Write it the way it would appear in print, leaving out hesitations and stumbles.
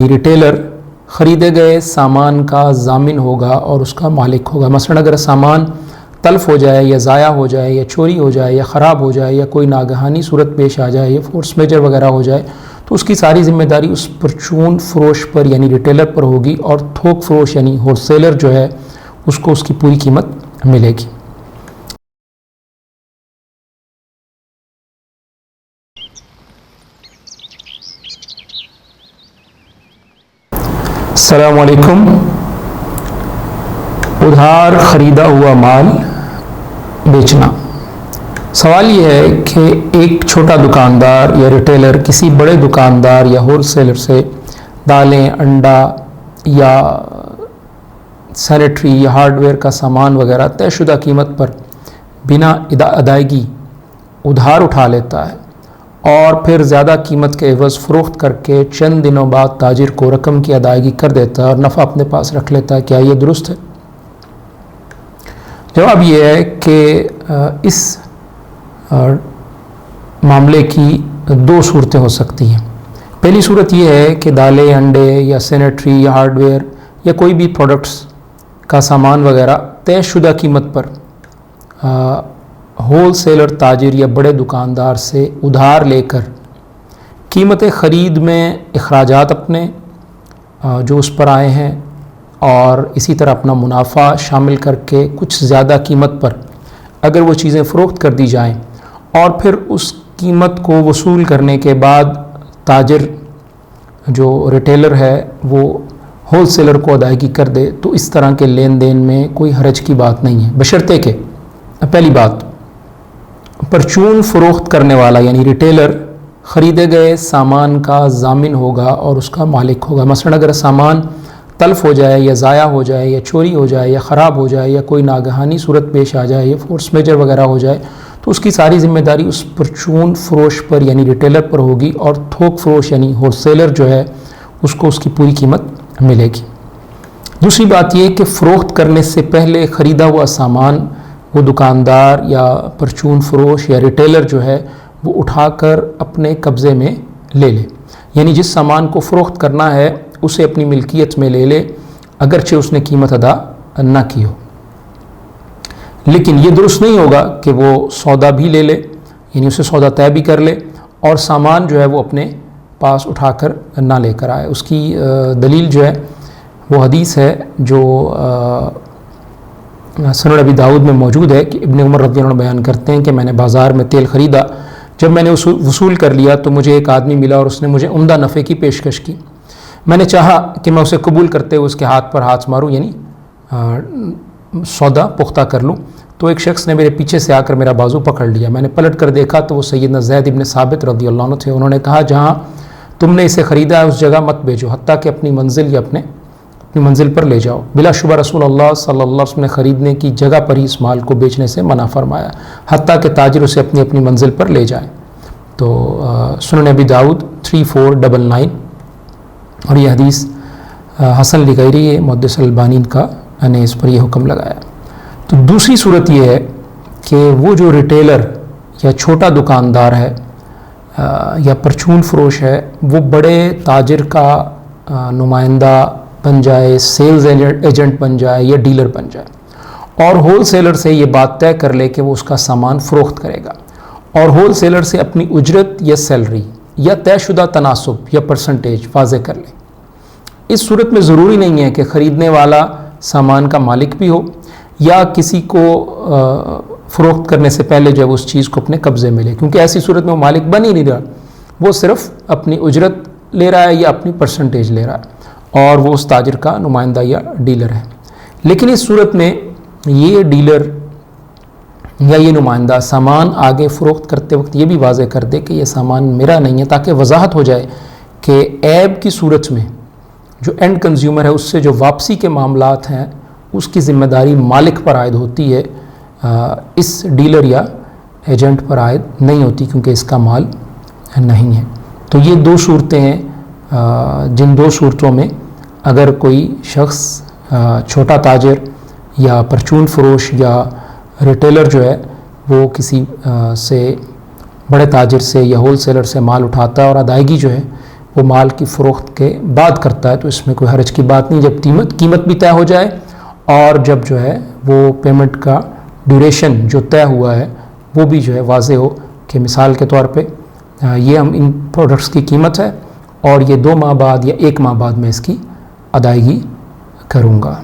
یعنی ریٹیلر خریدے گئے سامان کا ضامن ہوگا اور اس کا مالک ہوگا۔ مثلا اگر سامان تلف ہو جائے یا ضائع ہو جائے یا چوری ہو جائے یا خراب ہو جائے یا کوئی ناگہانی صورت پیش آ جائے یا فورس میجر وغیرہ ہو جائے تو اس کی ساری ذمہ داری اس پرچون فروش پر یعنی ریٹیلر پر ہوگی، اور تھوک فروش یعنی ہول سیلر جو ہے اس کو اس کی پوری قیمت ملے گی۔ السلام علیکم۔ ادھار خریدا ہوا مال بیچنا۔ سوال یہ ہے کہ ایک چھوٹا دکاندار یا ریٹیلر کسی بڑے دکاندار یا ہول سیلر سے دالیں، انڈا یا سینیٹری یا ہارڈ ویئر کا سامان وغیرہ طے شدہ قیمت پر بنا ادائیگی ادھار اٹھا لیتا ہے اور پھر زیادہ قیمت کے عوض فروخت کر کے چند دنوں بعد تاجر کو رقم کی ادائیگی کر دیتا ہے اور نفع اپنے پاس رکھ لیتا ہے، کیا یہ درست ہے؟ جواب یہ ہے کہ اس معاملے کی دو صورتیں ہو سکتی ہیں۔ پہلی صورت یہ ہے کہ دالیں، انڈے یا سینیٹری یا ہارڈ ویئر یا کوئی بھی پروڈکٹس کا سامان وغیرہ طے شدہ قیمت پر ہول سیلر تاجر یا بڑے دکاندار سے ادھار لے کر قیمت خرید میں اخراجات اپنے جو اس پر آئے ہیں اور اسی طرح اپنا منافع شامل کر کے کچھ زیادہ قیمت پر اگر وہ چیزیں فروخت کر دی جائیں اور پھر اس قیمت کو وصول کرنے کے بعد تاجر جو ریٹیلر ہے وہ ہول سیلر کو ادائیگی کر دے، تو اس طرح کے لین دین میں کوئی حرج کی بات نہیں ہے، بشرطے کہ پہلی بات پرچون فروخت کرنے والا یعنی ریٹیلر خریدے گئے سامان کا ضامن ہوگا اور اس کا مالک ہوگا۔ مثلا اگر سامان تلف ہو جائے یا ضائع ہو جائے یا چوری ہو جائے یا خراب ہو جائے یا کوئی ناگہانی صورت پیش آ جائے یا فورس میجر وغیرہ ہو جائے تو اس کی ساری ذمہ داری اس پرچون فروش پر یعنی ریٹیلر پر ہوگی، اور تھوک فروش یعنی ہول سیلر جو ہے اس کو اس کی پوری قیمت ملے گی۔ دوسری بات یہ کہ فروخت کرنے سے پہلے خریدا ہوا سامان وہ دکاندار یا پرچون فروش یا ریٹیلر جو ہے وہ اٹھا کر اپنے قبضے میں لے لے، یعنی جس سامان کو فروخت کرنا ہے اسے اپنی ملکیت میں لے لے اگرچہ اس نے قیمت ادا نہ کی ہو۔ لیکن یہ درست نہیں ہوگا کہ وہ سودا بھی لے لے، یعنی اسے سودا طے بھی کر لے اور سامان جو ہے وہ اپنے پاس اٹھا کر نہ لے کر آئے۔ اس کی دلیل جو ہے وہ حدیث ہے جو سنن ابی داؤد میں موجود ہے کہ ابن عمر رضی اللہ عنہ بیان کرتے ہیں کہ میں نے بازار میں تیل خریدا، جب میں نے وصول کر لیا تو مجھے ایک آدمی ملا اور اس نے مجھے عمدہ نفع کی پیشکش کی۔ میں نے چاہا کہ میں اسے قبول کرتے ہوئے اس کے ہاتھ پر ہاتھ ماروں، یعنی سودا پختہ کر لوں، تو ایک شخص نے میرے پیچھے سے آ کر میرا بازو پکڑ لیا۔ میں نے پلٹ کر دیکھا تو وہ سیدنا زید ابن ثابت رضی اللہ عنہ تھے۔ انہوں نے کہا جہاں تم نے اسے خریدا ہے اس جگہ مت بیچو حتیٰ کہ اپنی منزل یا اپنی منزل پر لے جاؤ۔ بلا شبہ رسول اللہ صلی اللہ علیہ وسلم نے خریدنے کی جگہ پر ہی اس مال کو بیچنے سے منع فرمایا حتیٰ کہ تاجر اسے اپنی منزل پر لے جائے۔ تو سنن ابی داؤد 3499 اور یہ حدیث حسن لغیری ہے، محدث البانی کا نے اس پر یہ حکم لگایا۔ تو دوسری صورت یہ ہے کہ وہ جو ریٹیلر یا چھوٹا دکاندار ہے یا پرچون فروش ہے وہ بڑے تاجر کا نمائندہ بن جائے، سیلز ایجنٹ بن جائے یا ڈیلر بن جائے اور ہول سیلر سے یہ بات طے کر لے کہ وہ اس کا سامان فروخت کرے گا اور ہول سیلر سے اپنی اجرت یا سیلری یا طے شدہ تناسب یا پرسنٹیج واضح کر لے۔ اس صورت میں ضروری نہیں ہے کہ خریدنے والا سامان کا مالک بھی ہو یا کسی کو فروخت کرنے سے پہلے جب اس چیز کو اپنے قبضے میں لے، کیونکہ ایسی صورت میں وہ مالک بن ہی نہیں رہا، وہ صرف اپنی اجرت لے رہا ہے یا اپنی پرسنٹیج لے رہا ہے اور وہ اس تاجر کا نمائندہ یا ڈیلر ہے۔ لیکن اس صورت میں یہ ڈیلر یا یہ نمائندہ سامان آگے فروخت کرتے وقت یہ بھی واضح کر دے کہ یہ سامان میرا نہیں ہے، تاکہ وضاحت ہو جائے کہ عیب کی صورت میں جو اینڈ کنزیومر ہے اس سے جو واپسی کے معاملات ہیں اس کی ذمہ داری مالک پر عائد ہوتی ہے، اس ڈیلر یا ایجنٹ پر عائد نہیں ہوتی، کیونکہ اس کا مال نہیں ہے۔ تو یہ دو صورتیں ہیں جن دو صورتوں میں اگر کوئی شخص چھوٹا تاجر یا پرچون فروش یا ریٹیلر جو ہے وہ کسی سے بڑے تاجر سے یا ہول سیلر سے مال اٹھاتا ہے اور ادائیگی جو ہے وہ مال کی فروخت کے بعد کرتا ہے تو اس میں کوئی حرج کی بات نہیں، جب قیمت بھی طے ہو جائے اور جب جو ہے وہ پیمنٹ کا ڈیوریشن جو طے ہوا ہے وہ بھی جو ہے واضح ہو کہ مثال کے طور پہ یہ ہم ان پروڈکٹس کی قیمت ہے اور یہ 2 ماہ بعد یا 1 ماہ بعد میں اس کی ادائیگی کروں گا۔